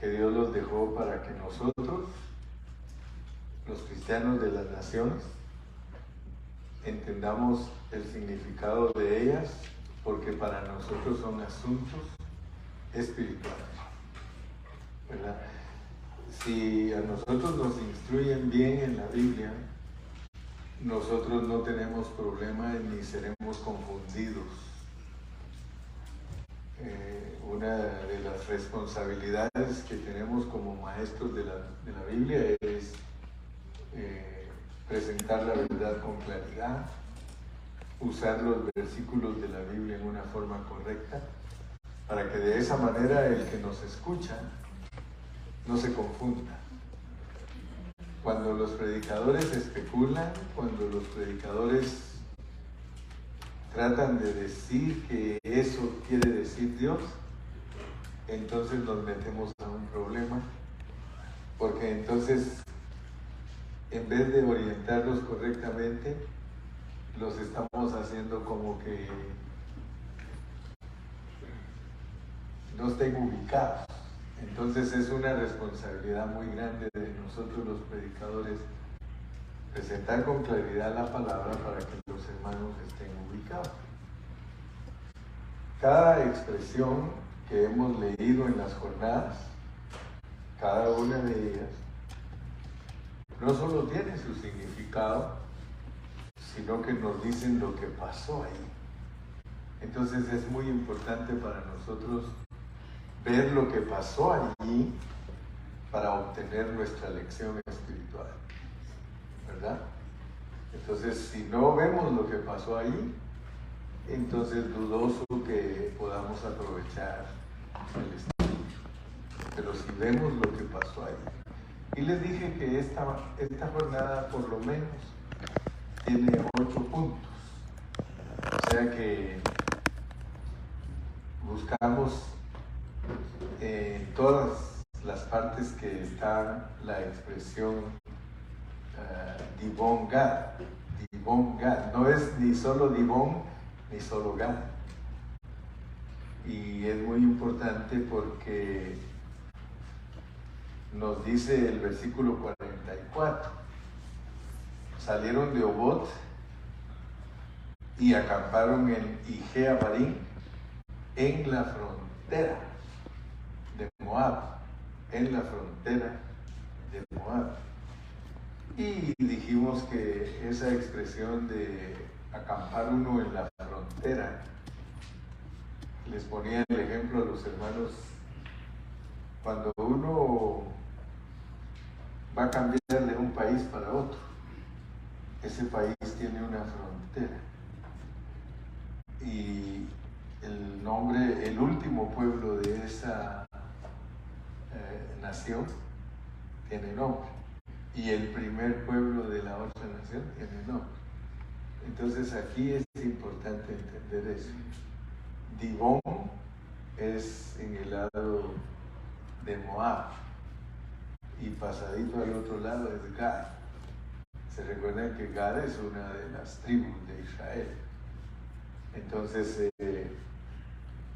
que Dios los dejó para que nosotros, los cristianos de las naciones, entendamos el significado de ellas, porque para nosotros son asuntos espirituales, ¿verdad? Si a nosotros nos instruyen bien en la Biblia, nosotros no tenemos problema ni seremos confundidos. Una de las responsabilidades que tenemos como maestros de la Biblia es presentar la verdad con claridad, usar los versículos de la Biblia en una forma correcta, para que de esa manera el que nos escucha no se confunda. Cuando los predicadores especulan, cuando los predicadores tratan de decir que eso quiere decir Dios, entonces nos metemos a un problema, porque entonces, en vez de orientarlos correctamente, los estamos haciendo como que no estén ubicados. Entonces es una responsabilidad muy grande de nosotros los predicadores presentar con claridad la palabra para que los hermanos estén ubicados. Cada expresión que hemos leído en las jornadas, cada una de ellas, no solo tiene su significado, sino que nos dicen lo que pasó ahí. Entonces es muy importante para nosotros ver lo que pasó allí para obtener nuestra lección espiritual, ¿verdad? Entonces, si no vemos lo que pasó allí, entonces dudoso que podamos aprovechar el estudio. Pero si vemos lo que pasó allí. Y les dije que esta jornada por lo menos tiene 8 puntos. O sea que buscamos en todas las partes que está la expresión Dibón Gad. Dibón Gad. No es ni solo Dibón ni solo Gad. Y es muy importante porque nos dice el versículo 44. Salieron de Obot y acamparon en Ije-Abarim, en la frontera de Moab, en la frontera de Moab. Y dijimos que esa expresión de acampar uno en la frontera, les ponía el ejemplo a los hermanos, cuando uno va a cambiar de un país para otro, ese país tiene una frontera. Y el último pueblo de esa nación tiene nombre. Y el primer pueblo de la otra nación tiene nombre. Entonces aquí es importante entender eso. Dibón es en el lado de Moab y pasadito al otro lado es Gad. Se recuerdan que Gad es una de las tribus de Israel. Entonces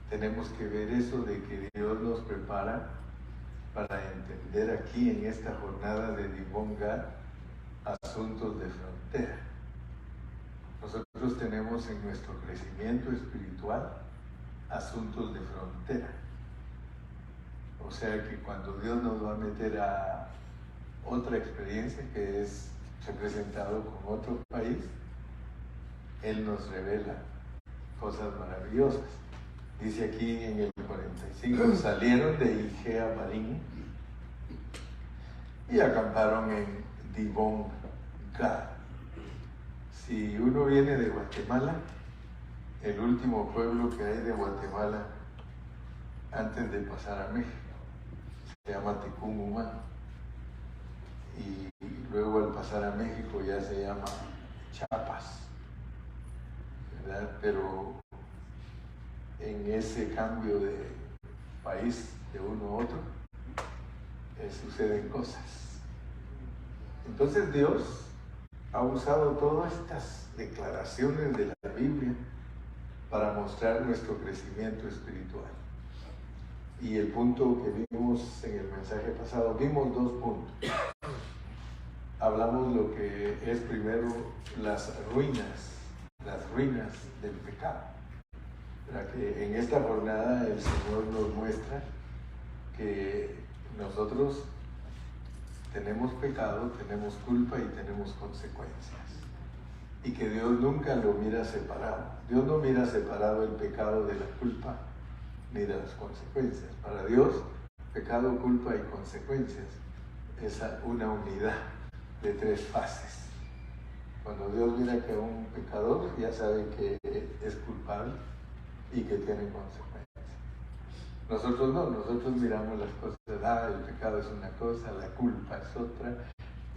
tenemos que ver eso de que Dios nos prepara para entender aquí en esta jornada de Dibón Gad asuntos de frontera. Nosotros tenemos en nuestro crecimiento espiritual asuntos de frontera. O sea que cuando Dios nos va a meter a otra experiencia que es representado con otro país, Él nos revela cosas maravillosas. Dice aquí en el 45, salieron de Ije-Abarim y acamparon en Dibón Gad. Si uno viene de Guatemala, el último pueblo que hay de Guatemala antes de pasar a México se llama Tecumumán, y luego al pasar a México ya se llama Chiapas, ¿verdad? Pero en ese cambio de país de uno a otro suceden cosas. Entonces Dios ha usado todas estas declaraciones de la Biblia para mostrar nuestro crecimiento espiritual. Y el punto que vimos en el mensaje pasado, vimos 2 puntos. Hablamos lo que es primero las ruinas del pecado. Para que en esta jornada el Señor nos muestra que nosotros tenemos pecado, tenemos culpa y tenemos consecuencias. Y que Dios nunca lo mira separado. Dios no mira separado el pecado de la culpa ni de las consecuencias. Para Dios, pecado, culpa y consecuencias es una unidad de 3 fases. Cuando Dios mira que un pecador, ya sabe que es culpable y que tiene consecuencias. Nosotros no, nosotros miramos las cosas, el pecado es una cosa, la culpa es otra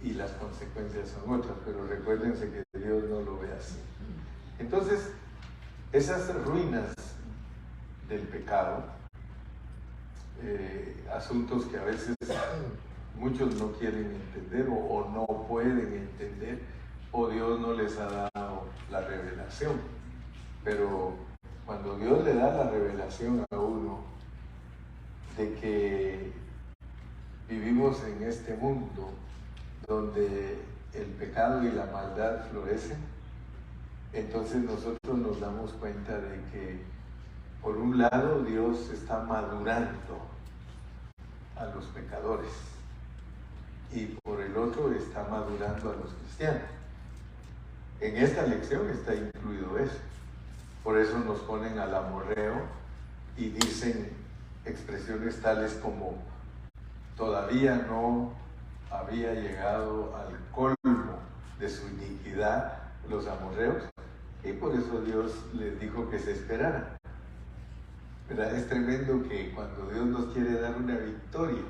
y las consecuencias son otras, pero recuérdense que Dios no lo ve así. Entonces, esas ruinas del pecado, asuntos que a veces muchos no quieren entender o no pueden entender, o Dios no les ha dado la revelación. Pero cuando Dios le da la revelación a uno de que vivimos en este mundo donde el pecado y la maldad florecen, entonces nosotros nos damos cuenta de que por un lado Dios está madurando a los pecadores y por el otro está madurando a los cristianos. En esta lección está incluido eso. Por eso nos ponen al amorreo y dicen expresiones tales como todavía no había llegado al colmo de su iniquidad los amorreos, y por eso Dios les dijo que se esperaran. ¿Verdad? Es tremendo que cuando Dios nos quiere dar una victoria,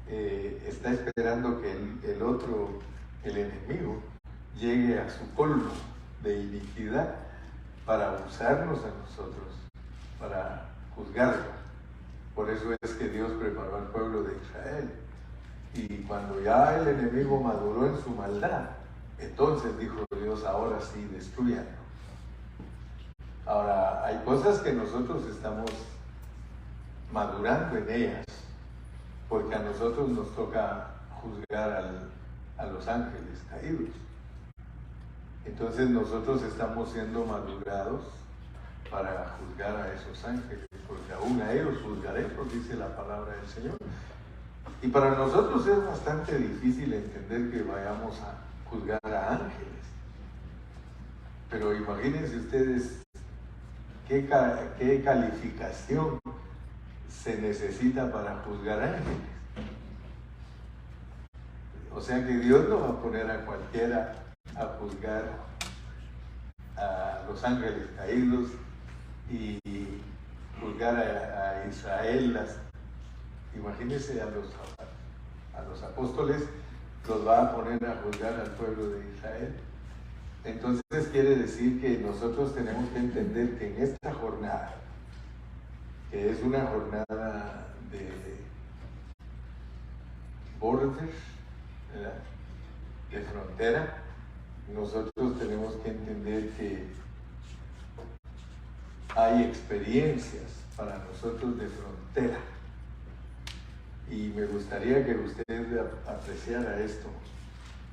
está esperando que el enemigo, llegue a su colmo de iniquidad para usarnos a nosotros, para juzgarlo. Por eso es que Dios preparó al pueblo de Israel. Y cuando ya el enemigo maduró en su maldad, entonces dijo Dios, ahora sí, destruyanlo. Ahora, hay cosas que nosotros estamos madurando en ellas, porque a nosotros nos toca juzgar a los ángeles caídos. Entonces nosotros estamos siendo madurados para juzgar a esos ángeles, porque aún a ellos juzgaremos, dice la palabra del Señor. Y para nosotros es bastante difícil entender que vayamos a juzgar a ángeles. Pero imagínense ustedes qué calificación se necesita para juzgar ángeles. O sea que Dios no va a poner a cualquiera a juzgar a los ángeles caídos y juzgar a Israel. Imagínense a los apóstoles, los va a poner a juzgar al pueblo de Israel. Entonces quiere decir que nosotros tenemos que entender que en esta jornada, que es una jornada de border, ¿verdad?, de frontera, nosotros tenemos que entender que hay experiencias para nosotros de frontera. Y me gustaría que usted apreciara esto,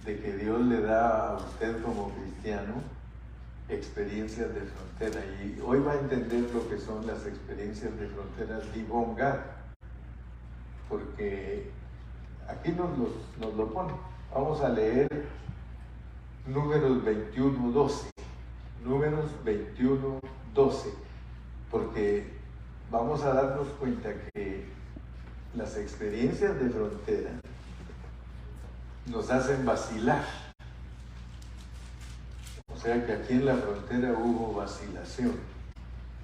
de que Dios le da a usted como cristiano experiencias de frontera. Y hoy va a entender lo que son las experiencias de frontera Dibon Gad, porque aquí nos lo pone. Vamos a leer Números 21:12. Números 21:12, porque vamos a darnos cuenta que las experiencias de frontera nos hacen vacilar. O sea que aquí en la frontera hubo vacilación.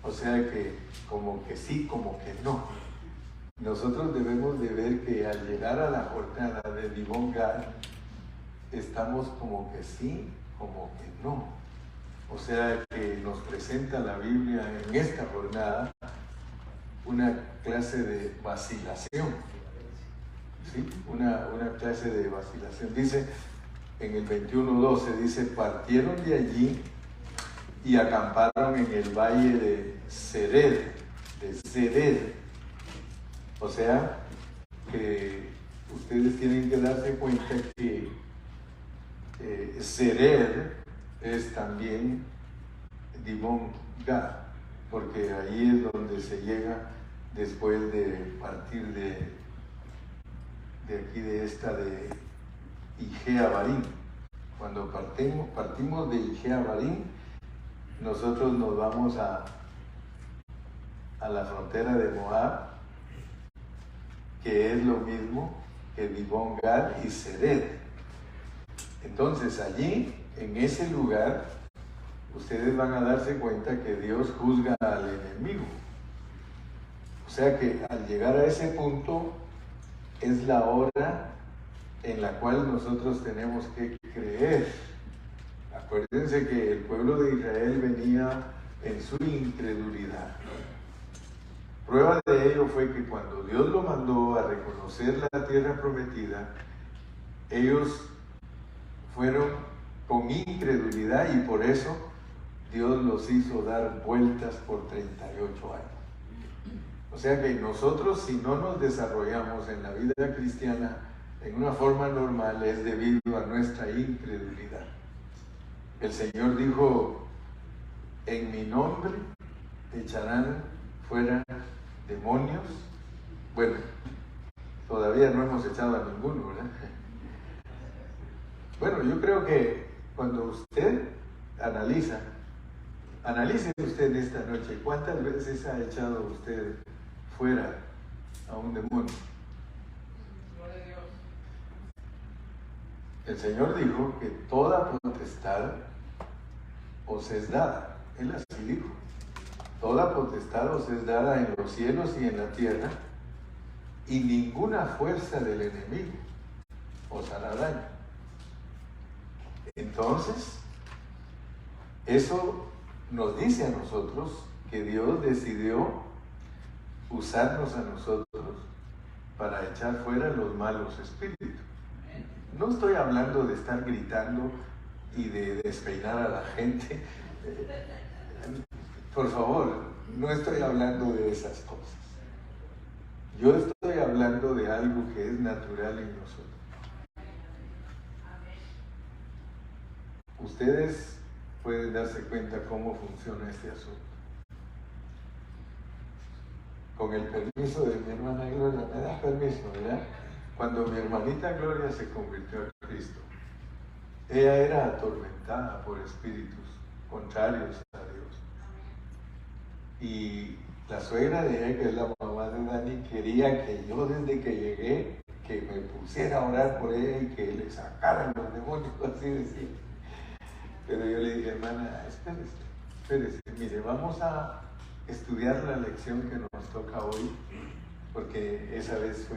O sea que como que sí, como que no. Nosotros debemos de ver que al llegar a la jornada de Dibon Gad, estamos como que sí, como que no. O sea que nos presenta la Biblia en esta jornada una clase de vacilación. ¿Sí? Una clase de vacilación. Dice en el 21:12, dice, partieron de allí y acamparon en el valle de Zered, O sea, que ustedes tienen que darse cuenta que Sered es también Dibón Gad, porque ahí es donde se llega después de partir de aquí de Igea Barín. Cuando partimos de Igea Barín, nosotros nos vamos a la frontera de Moab, que es lo mismo que Dibón Gad y Sered. Entonces allí, en ese lugar, ustedes van a darse cuenta que Dios juzga al enemigo. O sea que al llegar a ese punto es la hora en la cual nosotros tenemos que creer. Acuérdense que el pueblo de Israel venía en su incredulidad. Prueba de ello fue que cuando Dios lo mandó a reconocer la tierra prometida, ellos fueron con incredulidad y por eso Dios los hizo dar vueltas por 38 años. O sea que nosotros, si no nos desarrollamos en la vida cristiana en una forma normal, es debido a nuestra incredulidad. El Señor dijo: en mi nombre echarán fuera demonios. Bueno, todavía no hemos echado a ninguno, ¿verdad? Bueno, yo creo que cuando usted analice usted esta noche, ¿cuántas veces ha echado usted fuera a un demonio? El Señor dijo que toda potestad os es dada. Él así dijo: toda potestad os es dada en los cielos y en la tierra, y ninguna fuerza del enemigo os hará daño. Entonces, eso nos dice a nosotros que Dios decidió usarnos a nosotros para echar fuera los malos espíritus. No estoy hablando de estar gritando y de despeinar a la gente. Por favor, no estoy hablando de esas cosas. Yo estoy hablando de algo que es natural en nosotros. Ustedes pueden darse cuenta cómo funciona este asunto. Con el permiso de mi hermana Gloria, me da permiso, ¿verdad? Cuando mi hermanita Gloria se convirtió a Cristo, ella era atormentada por espíritus contrarios a Dios. Y la suegra de ella, que es la mamá de Dani, quería que yo desde que llegué, que me pusiera a orar por ella y que le sacaran los demonios, así decía. Pero yo le dije: hermana, espérese, mire, vamos a estudiar la lección que nos toca hoy, porque esa vez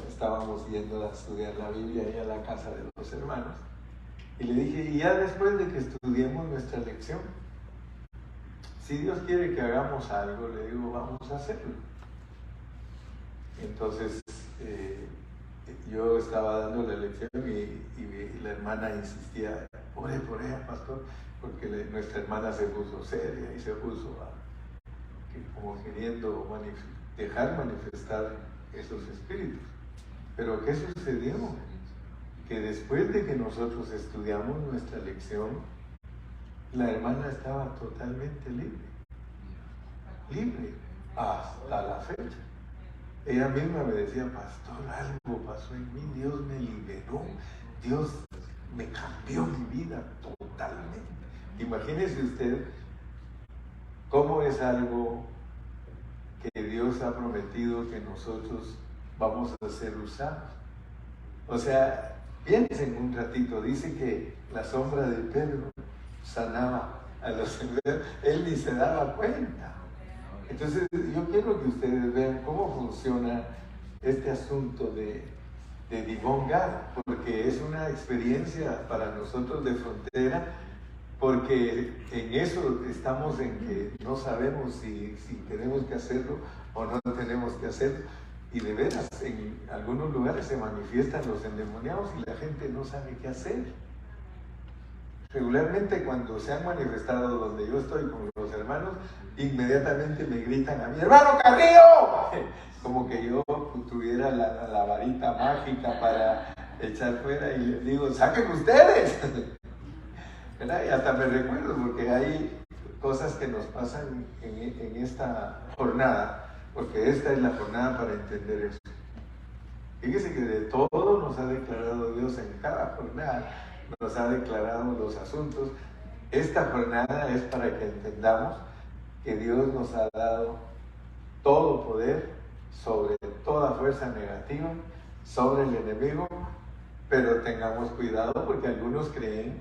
estábamos yendo a estudiar la Biblia ahí a la casa de los hermanos, y le dije: y ya después de que estudiemos nuestra lección, si Dios quiere que hagamos algo, le digo, vamos a hacerlo. Entonces, yo estaba dando la lección y la hermana insistía: ore por ella, pastor, porque nuestra hermana se puso seria y se puso como queriendo dejar manifestar esos espíritus. Pero ¿qué sucedió? Que después de que nosotros estudiamos nuestra lección, la hermana estaba totalmente libre, hasta la fecha. Ella misma me decía: pastor, algo pasó en mí, Dios me liberó, Dios me cambió mi vida totalmente. Imagínese usted cómo es algo que Dios ha prometido que nosotros vamos a ser usados. O sea, piensen un ratito, dice que la sombra de Pedro sanaba a los enfermos, él ni se daba cuenta. Entonces, yo quiero que ustedes vean cómo funciona este asunto de Dibón Gad, porque es una experiencia para nosotros de frontera, porque en eso estamos en que no sabemos si tenemos que hacerlo o no tenemos que hacerlo. Y de veras, en algunos lugares se manifiestan los endemoniados y la gente no sabe qué hacer. Regularmente cuando se han manifestado donde yo estoy con los hermanos, inmediatamente me gritan a mi hermano Carrillo, como que yo tuviera la varita mágica para echar fuera, y les digo, saquen ustedes. ¿Verdad? Y hasta me recuerdo, porque hay cosas que nos pasan en esta jornada, porque esta es la jornada para entender eso. Fíjese que de todo nos ha declarado Dios en cada jornada, nos ha declarado los asuntos. Esta jornada es para que entendamos que Dios nos ha dado todo poder sobre toda fuerza negativa, sobre el enemigo, pero tengamos cuidado porque algunos creen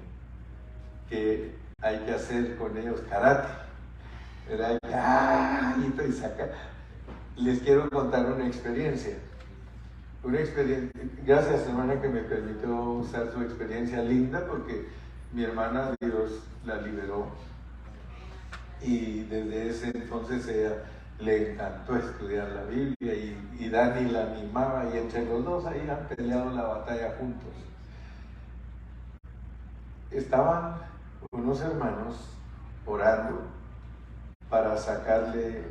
que hay que hacer con ellos karate, ¿verdad? Y saca. Les quiero contar una experiencia. Gracias, hermana, que me permitió usar su experiencia linda, porque mi hermana, Dios la liberó, y desde ese entonces ella le encantó estudiar la Biblia, y Dani la animaba, y entre los dos ahí han peleado la batalla juntos. Estaban unos hermanos orando para sacarle,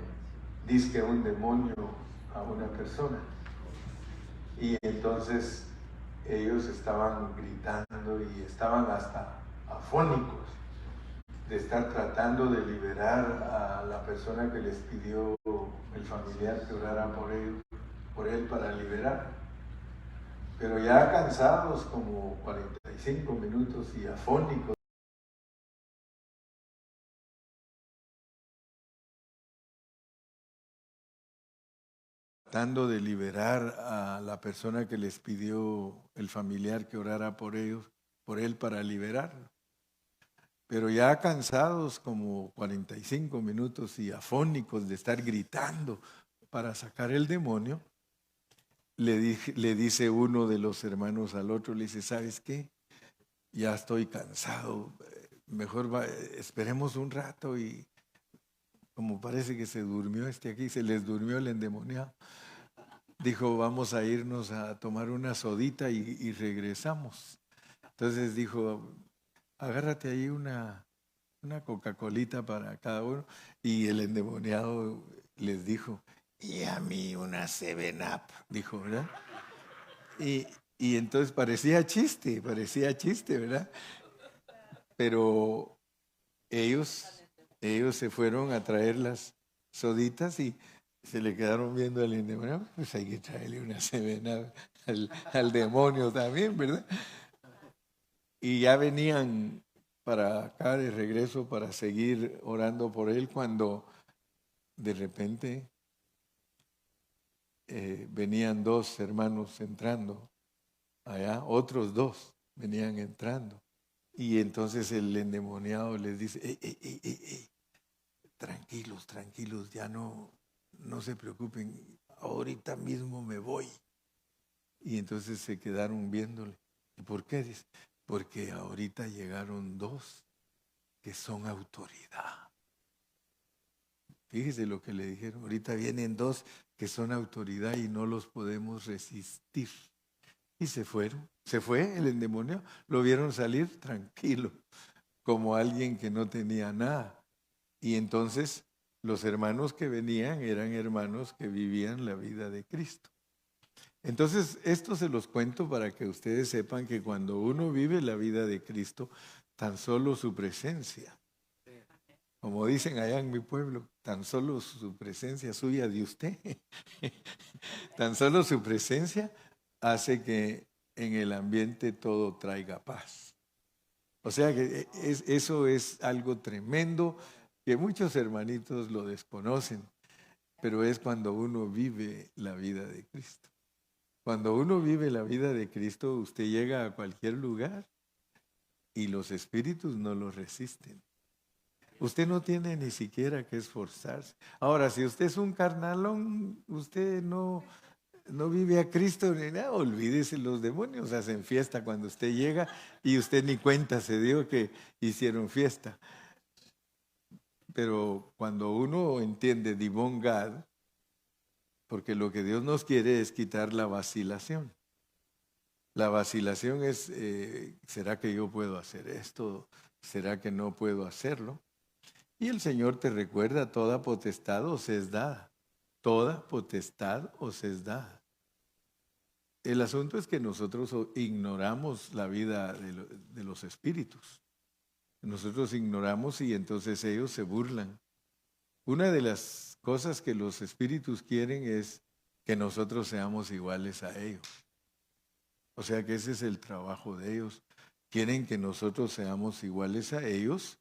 dizque, un demonio a una persona. Y entonces ellos estaban gritando y estaban hasta afónicos de estar tratando de liberar a la persona que les pidió el familiar que orara por él para liberar. Pero ya cansados, como 45 minutos y afónicos, tratando de liberar a la persona que les pidió el familiar que orara por él para liberarlo. Pero ya cansados, como 45 minutos y afónicos de estar gritando para sacar el demonio, le dice uno de los hermanos al otro, le dice, ¿sabes qué? Ya estoy cansado, mejor esperemos un rato. Y como parece que se durmió aquí, se les durmió el endemoniado, dijo, vamos a irnos a tomar una sodita y regresamos. Entonces dijo, agárrate ahí una Coca-Colita para cada uno. Y el endemoniado les dijo, y a mí una 7-Up, dijo, ¿verdad? Y entonces parecía chiste, ¿verdad? Pero ellos se fueron a traer las soditas y se le quedaron viendo al endemoniado. Pues hay que traerle una 7-Up al demonio también, ¿verdad? Y ya venían para acá de regreso para seguir orando por él, cuando de repente venían dos hermanos entrando allá, otros dos venían entrando, y entonces el endemoniado les dice, ey, tranquilos, ya no se preocupen, ahorita mismo me voy. Y entonces se quedaron viéndole. ¿Y por qué? Dice, porque ahorita llegaron dos que son autoridad. Fíjese lo que le dijeron, ahorita vienen dos que son autoridad y no los podemos resistir. Y se fueron, se fue el endemoniado, lo vieron salir tranquilo, como alguien que no tenía nada. Y entonces los hermanos que venían eran hermanos que vivían la vida de Cristo. Entonces, esto se los cuento para que ustedes sepan que cuando uno vive la vida de Cristo, tan solo su presencia, como dicen allá en mi pueblo, tan solo su presencia suya de usted, tan solo su presencia hace que en el ambiente todo traiga paz. O sea que eso es algo tremendo que muchos hermanitos lo desconocen, pero es cuando uno vive la vida de Cristo. Cuando uno vive la vida de Cristo, usted llega a cualquier lugar y los espíritus no lo resisten. Usted no tiene ni siquiera que esforzarse. Ahora, si usted es un carnalón, usted no vive a Cristo ni nada, olvídese, los demonios hacen fiesta cuando usted llega y usted ni cuenta se dio que hicieron fiesta. Pero cuando uno entiende Divine God, porque lo que Dios nos quiere es quitar la vacilación. La vacilación es, ¿será que yo puedo hacer esto? ¿Será que no puedo hacerlo? Y el Señor te recuerda, toda potestad os es dada. Toda potestad os es dada. El asunto es que nosotros ignoramos la vida de los espíritus. Nosotros ignoramos y entonces ellos se burlan. Una de las cosas que los espíritus quieren es que nosotros seamos iguales a ellos. O sea que ese es el trabajo de ellos. Quieren que nosotros seamos iguales a ellos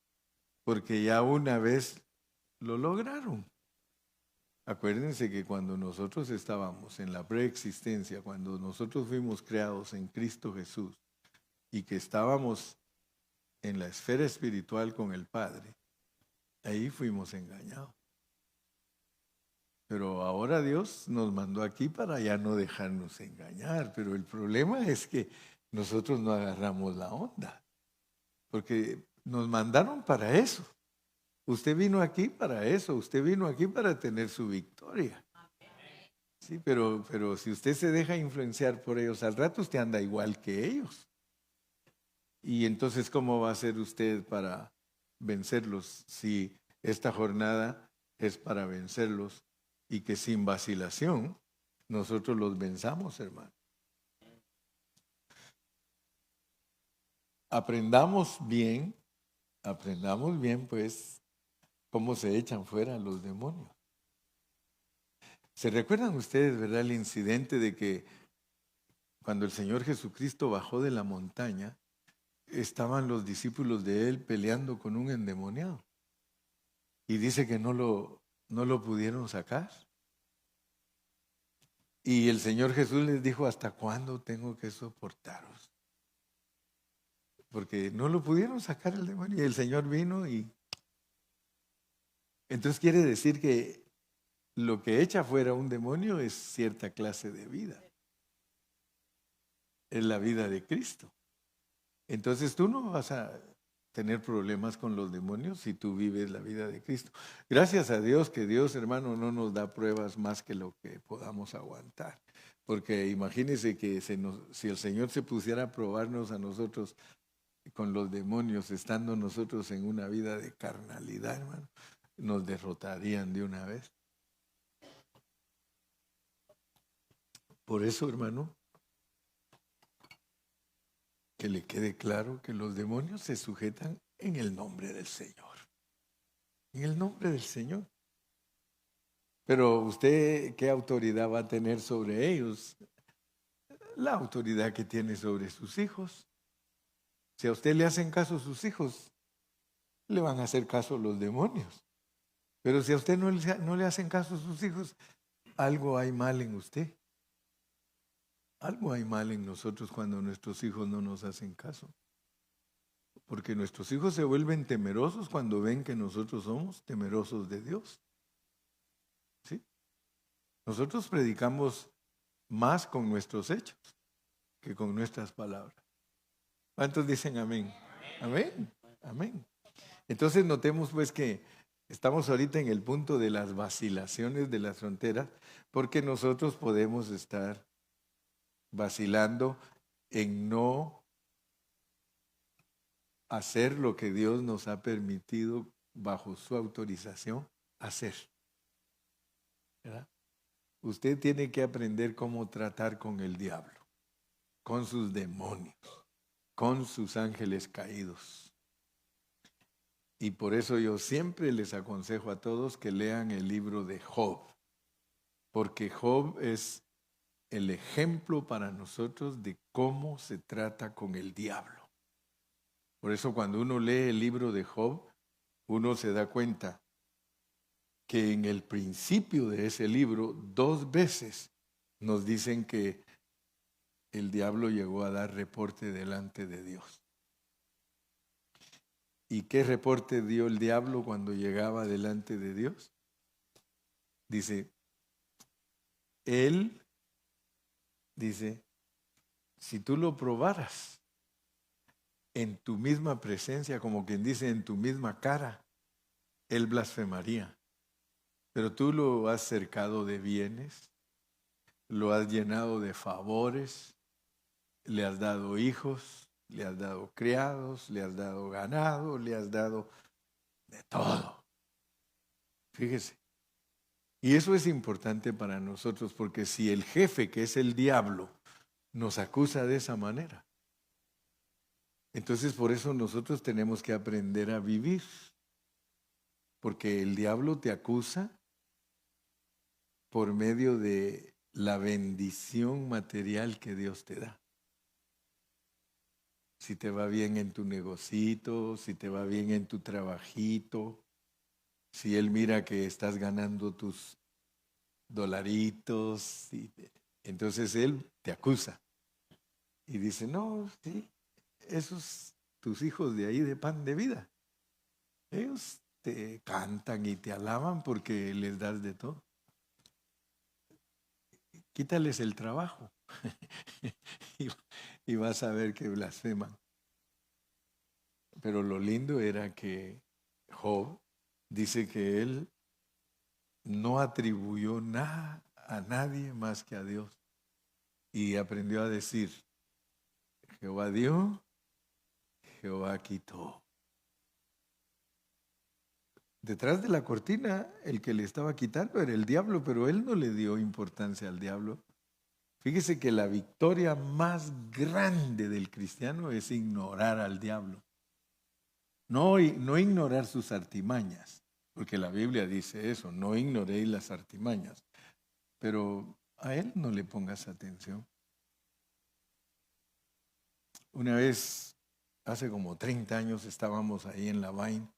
porque ya una vez lo lograron. Acuérdense que cuando nosotros estábamos en la preexistencia, cuando nosotros fuimos creados en Cristo Jesús y que estábamos en la esfera espiritual con el Padre, ahí fuimos engañados. Pero ahora Dios nos mandó aquí para ya no dejarnos engañar. Pero el problema es que nosotros no agarramos la onda, porque nos mandaron para eso. Usted vino aquí para eso, usted vino aquí para tener su victoria. Sí, pero si usted se deja influenciar por ellos, al rato usted anda igual que ellos. Y entonces, ¿cómo va a hacer usted para vencerlos si esta jornada es para vencerlos y que sin vacilación nosotros los venzamos, hermano? Aprendamos bien, pues, cómo se echan fuera los demonios. ¿Se recuerdan ustedes, verdad, el incidente de que cuando el Señor Jesucristo bajó de la montaña, estaban los discípulos de él peleando con un endemoniado? Y dice que no lo pudieron sacar. Y el Señor Jesús les dijo, ¿hasta cuándo tengo que soportaros? Porque no lo pudieron sacar el demonio. Y el Señor vino y... Entonces quiere decir que lo que echa fuera un demonio es cierta clase de vida. Es la vida de Cristo. Entonces tú no vas a tener problemas con los demonios si tú vives la vida de Cristo. Gracias a Dios que Dios, hermano, no nos da pruebas más que lo que podamos aguantar. Porque imagínense que si el Señor se pusiera a probarnos a nosotros con los demonios, estando nosotros en una vida de carnalidad, hermano, nos derrotarían de una vez. Por eso, hermano, que le quede claro que los demonios se sujetan en el nombre del Señor. En el nombre del Señor. Pero usted, ¿qué autoridad va a tener sobre ellos? La autoridad que tiene sobre sus hijos. Si a usted le hacen caso sus hijos, le van a hacer caso los demonios. Pero si a usted no le hacen caso sus hijos, algo hay mal en usted. Algo hay mal en nosotros cuando nuestros hijos no nos hacen caso. Porque nuestros hijos se vuelven temerosos cuando ven que nosotros somos temerosos de Dios. ¿Sí? Nosotros predicamos más con nuestros hechos que con nuestras palabras. ¿Cuántos dicen amén? Amén. Amén. Entonces notemos pues que estamos ahorita en el punto de las vacilaciones de las fronteras, porque nosotros podemos estar vacilando en no hacer lo que Dios nos ha permitido bajo su autorización hacer. ¿Verdad? Usted tiene que aprender cómo tratar con el diablo, con sus demonios, con sus ángeles caídos. Y por eso yo siempre les aconsejo a todos que lean el libro de Job, porque Job es el ejemplo para nosotros de cómo se trata con el diablo. Por eso cuando uno lee el libro de Job, uno se da cuenta que en el principio de ese libro 2 veces nos dicen que el diablo llegó a dar reporte delante de Dios. ¿Y qué reporte dio el diablo cuando llegaba delante de Dios? Dice, él dice, si tú lo probaras en tu misma presencia, como quien dice, en tu misma cara, él blasfemaría. Pero tú lo has cercado de bienes, lo has llenado de favores, le has dado hijos, le has dado criados, le has dado ganado, le has dado de todo. Fíjese. Y eso es importante para nosotros, porque si el jefe, que es el diablo, nos acusa de esa manera. Entonces por eso nosotros tenemos que aprender a vivir, porque el diablo te acusa por medio de la bendición material que Dios te da. Si te va bien en tu negocito, si te va bien en tu trabajito, si él mira que estás ganando tus dolaritos, entonces él te acusa y dice, no, sí, esos tus hijos de ahí de pan de vida, ellos te cantan y te alaban porque les das de todo. Quítales el trabajo y vas a ver que blasfeman. Pero lo lindo era que Job dice que él no atribuyó nada a nadie más que a Dios. Y aprendió a decir, Jehová dio, Jehová quitó. Detrás de la cortina, el que le estaba quitando era el diablo, pero él no le dio importancia al diablo. Fíjese que la victoria más grande del cristiano es ignorar al diablo. No ignorar sus artimañas, porque la Biblia dice eso, no ignoréis las artimañas, pero a él no le pongas atención. Una vez, hace como 30 años, estábamos ahí en la Vine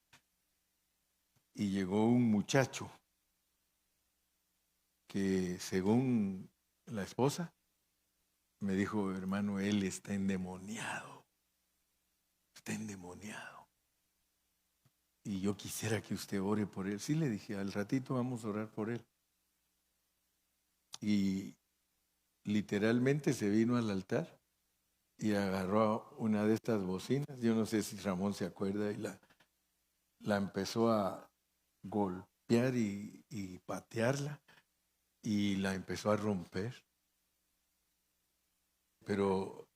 y llegó un muchacho que, según la esposa, me dijo, hermano, él está endemoniado. Está endemoniado. Y yo quisiera que usted ore por él. Sí, le dije, al ratito vamos a orar por él. Y literalmente se vino al altar y agarró una de estas bocinas. Yo no sé si Ramón se acuerda y la empezó a golpear y patearla y la empezó a romper. Pero,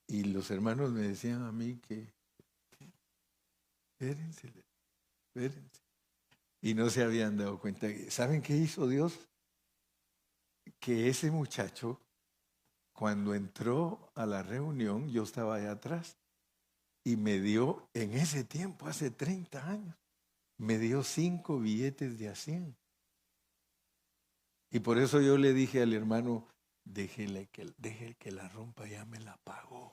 y los hermanos me decían a mí que espérense. Y no se habían dado cuenta. ¿Saben qué hizo Dios? Que ese muchacho, cuando entró a la reunión, yo estaba allá atrás, y me dio, en ese tiempo, hace 30 años, me dio 5 billetes de a 100. Y por eso yo le dije al hermano, deje que la rompa, ya me la pagó.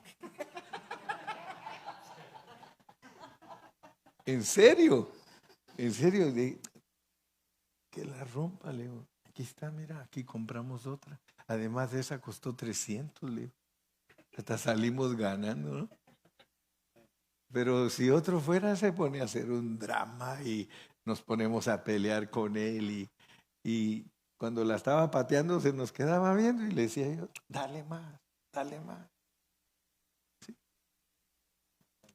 ¿En serio? Que la rompa, le digo. Aquí está, mira, aquí compramos otra. Además de esa costó 300, le digo. Hasta salimos ganando, ¿no? Pero si otro fuera, se pone a hacer un drama y nos ponemos a pelear con él. Y cuando la estaba pateando, se nos quedaba viendo y le decía yo, dale más, dale más. ¿Sí?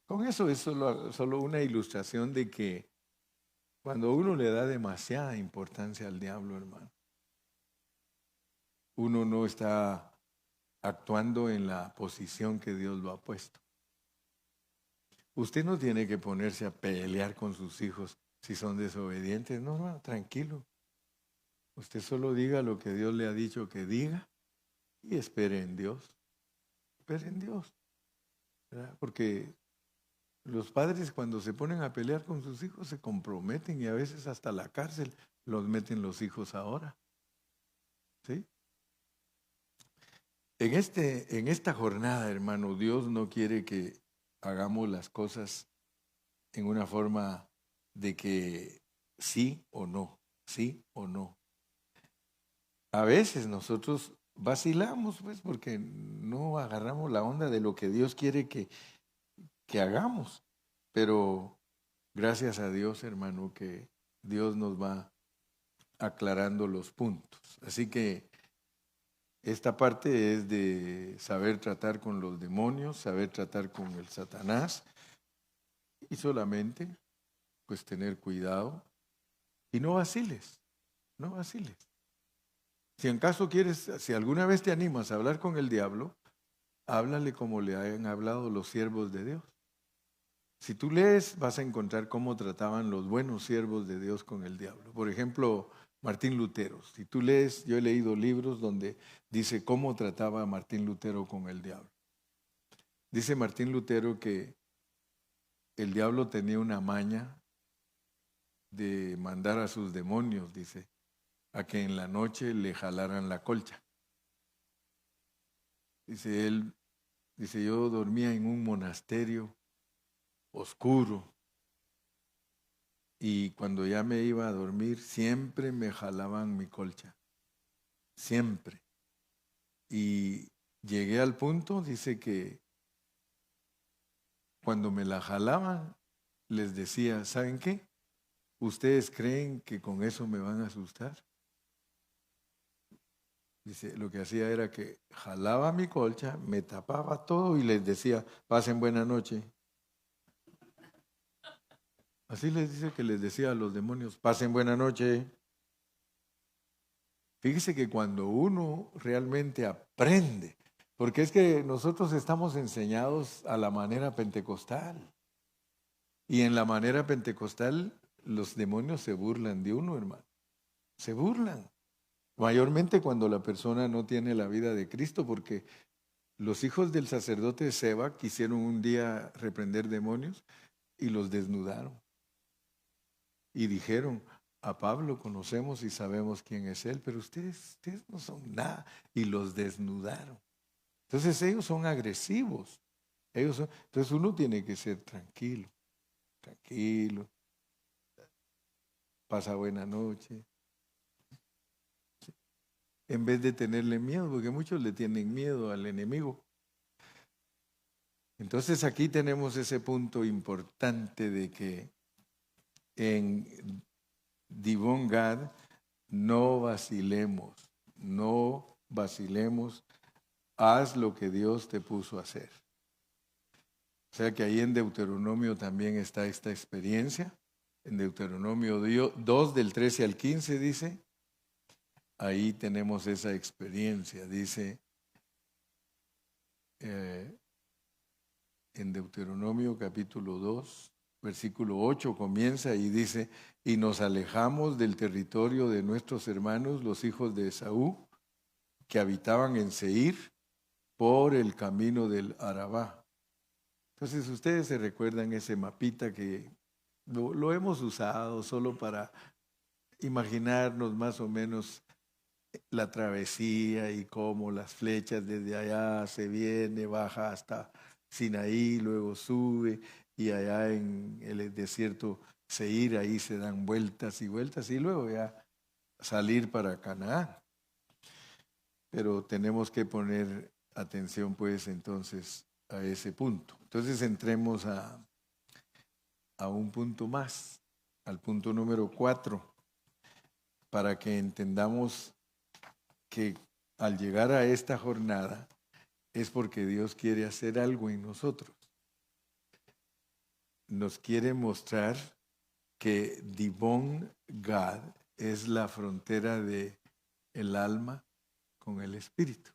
Con eso es solo una ilustración de que cuando uno le da demasiada importancia al diablo, hermano, uno no está actuando en la posición que Dios lo ha puesto. Usted no tiene que ponerse a pelear con sus hijos si son desobedientes. No, hermano, tranquilo. Usted solo diga lo que Dios le ha dicho que diga y espere en Dios. Espere en Dios. ¿Verdad? Porque los padres, cuando se ponen a pelear con sus hijos, se comprometen y a veces hasta la cárcel los meten los hijos ahora. ¿Sí? En esta jornada, hermano, Dios no quiere que hagamos las cosas en una forma de que sí o no, sí o no. A veces nosotros vacilamos, pues, porque no agarramos la onda de lo que Dios quiere que hagamos. Pero gracias a Dios, hermano, que Dios nos va aclarando los puntos. Así que esta parte es de saber tratar con los demonios, saber tratar con el Satanás y solamente pues tener cuidado y no vaciles, no vaciles. Si en caso si alguna vez te animas a hablar con el diablo, háblale como le hayan hablado los siervos de Dios. Si tú lees, vas a encontrar cómo trataban los buenos siervos de Dios con el diablo. Por ejemplo, Martín Lutero. Si tú lees, yo he leído libros donde dice cómo trataba Martín Lutero con el diablo. Dice Martín Lutero que el diablo tenía una maña de mandar a sus demonios, dice, a que en la noche le jalaran la colcha. Dice él, dice, yo dormía en un monasterio oscuro y cuando ya me iba a dormir siempre me jalaban mi colcha, siempre. Y llegué al punto, dice que cuando me la jalaban les decía, ¿saben qué? ¿Ustedes creen que con eso me van a asustar? Dice, lo que hacía era que jalaba mi colcha, me tapaba todo y les decía, pasen buena noche. Así les dice que les decía a los demonios, pasen buena noche. Fíjese que cuando uno realmente aprende, porque es que nosotros estamos enseñados a la manera pentecostal. Y en la manera pentecostal los demonios se burlan de uno, hermano. Se burlan. Mayormente cuando la persona no tiene la vida de Cristo, porque los hijos del sacerdote Seba quisieron un día reprender demonios y los desnudaron. Y dijeron, a Pablo conocemos y sabemos quién es él, pero ustedes no son nada. Y los desnudaron. Entonces ellos son agresivos. Entonces uno tiene que ser tranquilo, pasa buena noche. En vez de tenerle miedo, porque muchos le tienen miedo al enemigo. Entonces aquí tenemos ese punto importante de que en Divón Gad no vacilemos, haz lo que Dios te puso a hacer. O sea que ahí en Deuteronomio también está esta experiencia. En Deuteronomio 2 del 13 al 15 dice, ahí tenemos esa experiencia. Dice en Deuteronomio capítulo 2, versículo 8 comienza y dice, y nos alejamos del territorio de nuestros hermanos, los hijos de Esaú, que habitaban en Seir, por el camino del Arabá. Entonces ustedes se recuerdan ese mapita que lo hemos usado solo para imaginarnos más o menos la travesía y cómo las flechas desde allá se viene, baja hasta Sinaí, luego sube y allá en el desierto Seir, ahí se dan vueltas y vueltas y luego ya salir para Canaán. Pero tenemos que poner atención pues entonces a ese punto. Entonces entremos a un punto más, al punto número 4, para que entendamos que al llegar a esta jornada es porque Dios quiere hacer algo en nosotros. Nos quiere mostrar que Divón Gad es la frontera de el alma con el espíritu.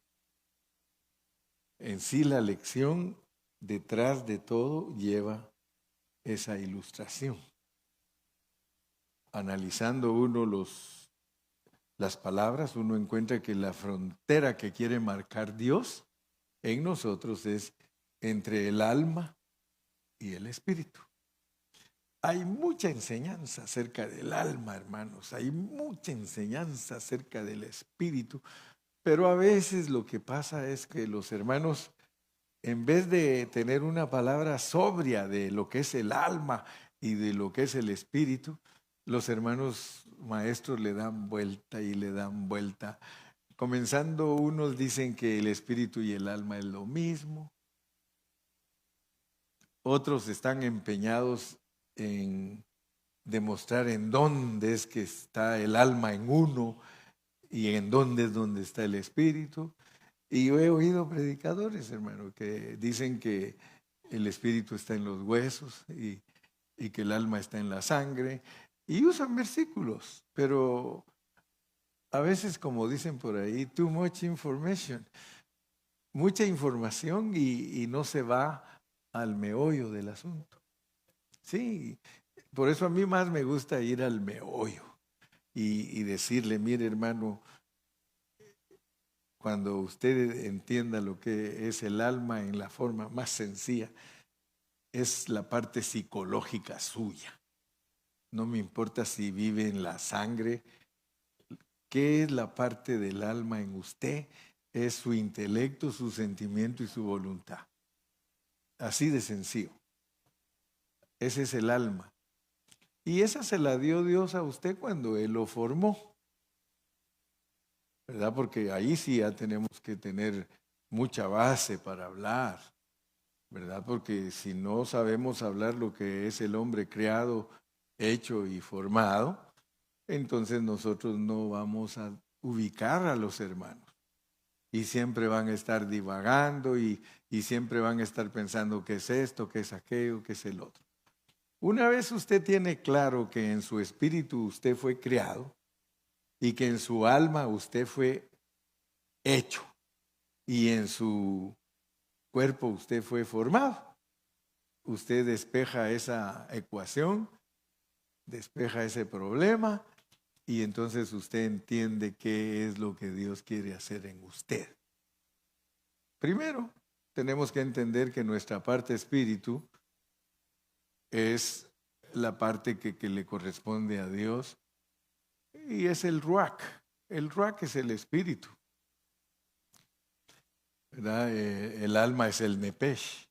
En sí la lección detrás de todo lleva esa ilustración. Analizando uno las palabras, uno encuentra que la frontera que quiere marcar Dios en nosotros es entre el alma y el espíritu. Hay mucha enseñanza acerca del alma, hermanos, hay mucha enseñanza acerca del espíritu, pero a veces lo que pasa es que los hermanos, en vez de tener una palabra sobria de lo que es el alma y de lo que es el espíritu, los hermanos maestros le dan vuelta y le dan vuelta. Comenzando, unos dicen que el espíritu y el alma es lo mismo. Otros están empeñados en demostrar en dónde es que está el alma en uno y en dónde es donde está el espíritu. Y yo he oído predicadores, hermano, que dicen que el espíritu está en los huesos y que el alma está en la sangre. Y usan versículos, pero a veces, como dicen por ahí, too much information. Mucha información y no se va al meollo del asunto. Sí, por eso a mí más me gusta ir al meollo. y decirle, mire hermano, cuando usted entienda lo que es el alma en la forma más sencilla, es la parte psicológica suya. No me importa si vive en la sangre. ¿Qué es la parte del alma en usted? Es su intelecto, su sentimiento y su voluntad. Así de sencillo. Ese es el alma. Y esa se la dio Dios a usted cuando Él lo formó. ¿Verdad? Porque ahí sí ya tenemos que tener mucha base para hablar. ¿Verdad? Porque si no sabemos hablar lo que es el hombre creado, hecho y formado, entonces nosotros no vamos a ubicar a los hermanos. Y siempre van a estar divagando y siempre van a estar pensando qué es esto, qué es aquello, qué es el otro. Una vez usted tiene claro que en su espíritu usted fue creado y que en su alma usted fue hecho y en su cuerpo usted fue formado, usted despeja esa ecuación, despeja ese problema y entonces usted entiende qué es lo que Dios quiere hacer en usted. Primero, tenemos que entender que nuestra parte espíritu es la parte que le corresponde a Dios y es el ruach. El ruach es el espíritu, ¿verdad? El alma es el nepesh,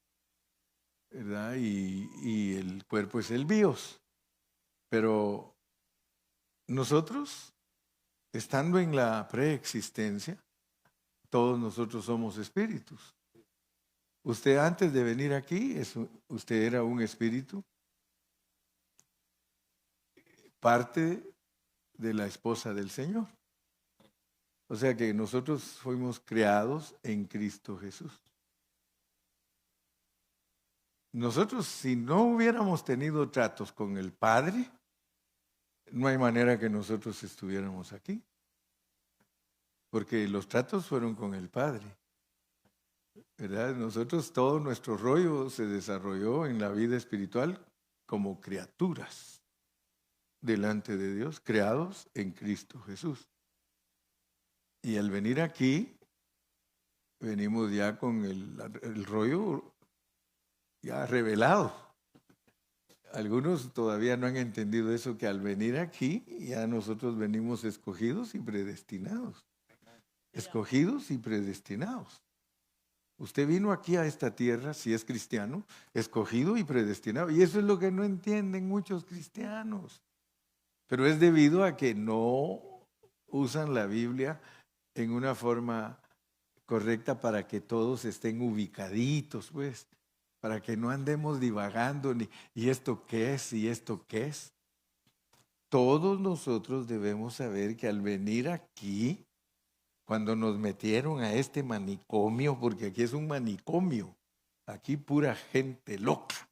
¿verdad? Y el cuerpo es el bios. Pero nosotros, estando en la preexistencia, todos nosotros somos espíritus. Usted antes de venir aquí, usted era un espíritu, parte de la esposa del Señor. O sea que nosotros fuimos creados en Cristo Jesús. Nosotros, si no hubiéramos tenido tratos con el Padre, no hay manera que nosotros estuviéramos aquí. Porque los tratos fueron con el Padre. ¿Verdad? Nosotros, todo nuestro rollo se desarrolló en la vida espiritual como criaturas delante de Dios, creados en Cristo Jesús. Y al venir aquí, venimos ya con el rollo ya revelado. Algunos todavía no han entendido eso, que al venir aquí ya nosotros venimos escogidos y predestinados. Escogidos y predestinados. Usted vino aquí a esta tierra, si es cristiano, escogido y predestinado. Y eso es lo que no entienden muchos cristianos. Pero es debido a que no usan la Biblia en una forma correcta para que todos estén ubicaditos, pues, para que no andemos divagando ni ¿y esto qué es? ¿Y esto qué es? Todos nosotros debemos saber que al venir aquí, cuando nos metieron a este manicomio, porque aquí es un manicomio, aquí pura gente loca.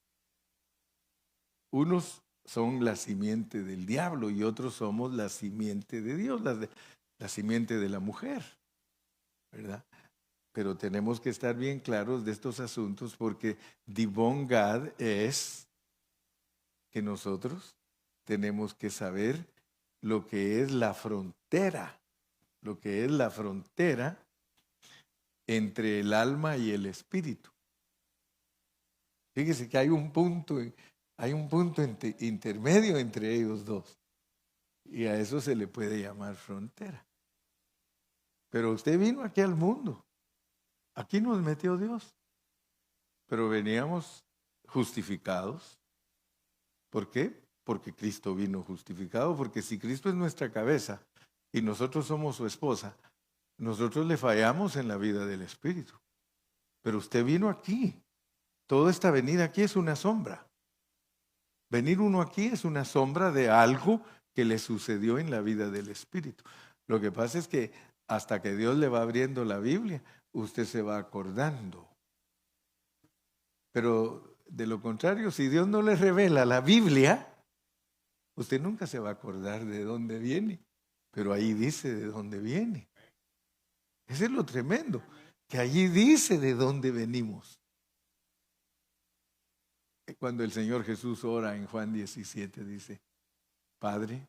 Unos son la simiente del diablo y otros somos la simiente de Dios, la simiente de la mujer, ¿verdad? Pero tenemos que estar bien claros de estos asuntos porque Divon Gad es que nosotros tenemos que saber lo que es la frontera, entre el alma y el espíritu. Fíjese que hay un punto intermedio entre ellos dos. Y a eso se le puede llamar frontera. Pero usted vino aquí al mundo. Aquí nos metió Dios. Pero veníamos justificados. ¿Por qué? Porque Cristo vino justificado. Porque si Cristo es nuestra cabeza y nosotros somos su esposa, nosotros le fallamos en la vida del Espíritu. Pero usted vino aquí. Toda esta venida aquí es una sombra. Venir uno aquí es una sombra de algo que le sucedió en la vida del Espíritu. Lo que pasa es que hasta que Dios le va abriendo la Biblia, usted se va acordando. Pero de lo contrario, si Dios no le revela la Biblia, usted nunca se va a acordar de dónde viene. Pero ahí dice de dónde viene. Ese es lo tremendo, que allí dice de dónde venimos. Cuando el Señor Jesús ora en Juan 17, dice, Padre,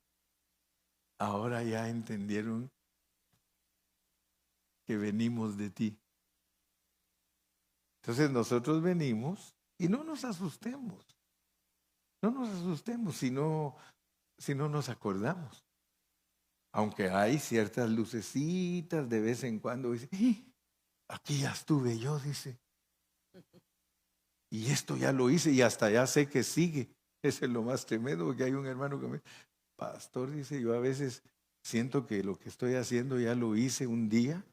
ahora ya entendieron que venimos de ti. Entonces nosotros venimos y no nos asustemos. No nos asustemos si no nos acordamos. Aunque hay ciertas lucecitas de vez en cuando, dice, aquí ya estuve yo, dice. Y esto ya lo hice y hasta ya sé que sigue. Eso es lo más tremendo, porque hay un hermano que me dice, pastor, dice, yo a veces siento que lo que estoy haciendo ya lo hice un día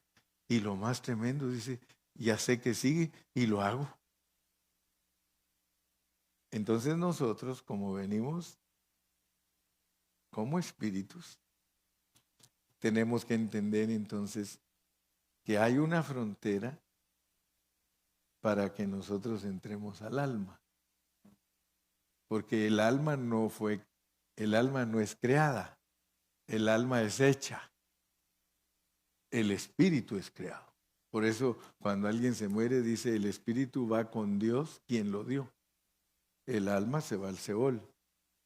y lo más tremendo, dice, ya sé que sigue y lo hago. Entonces nosotros, como venimos como espíritus, tenemos que entender entonces que hay una frontera para que nosotros entremos al alma. Porque el alma no es creada, el alma es hecha, el espíritu es creado. Por eso cuando alguien se muere dice el espíritu va con Dios quien lo dio. El alma se va al Seol.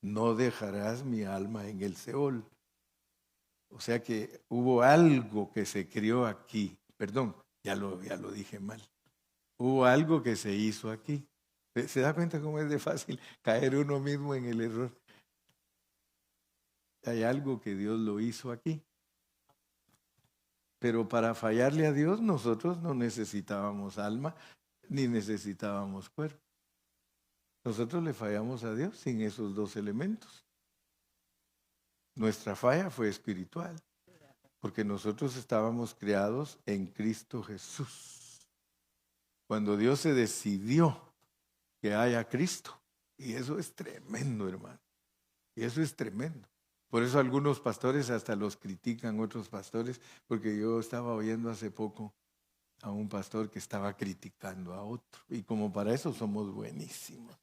No dejarás mi alma en el Seol. O sea que hubo algo que se crió aquí. Perdón, ya lo dije mal. Hubo algo que se hizo aquí. ¿Se da cuenta cómo es de fácil caer uno mismo en el error? Hay algo que Dios lo hizo aquí. Pero para fallarle a Dios nosotros no necesitábamos alma ni necesitábamos cuerpo. Nosotros le fallamos a Dios sin esos dos elementos. Nuestra falla fue espiritual, porque nosotros estábamos creados en Cristo Jesús. Cuando Dios se decidió que haya Cristo, y eso es tremendo, hermano, y eso es tremendo. Por eso algunos pastores hasta los critican, otros pastores, porque yo estaba oyendo hace poco a un pastor que estaba criticando a otro, y como para eso somos buenísimos.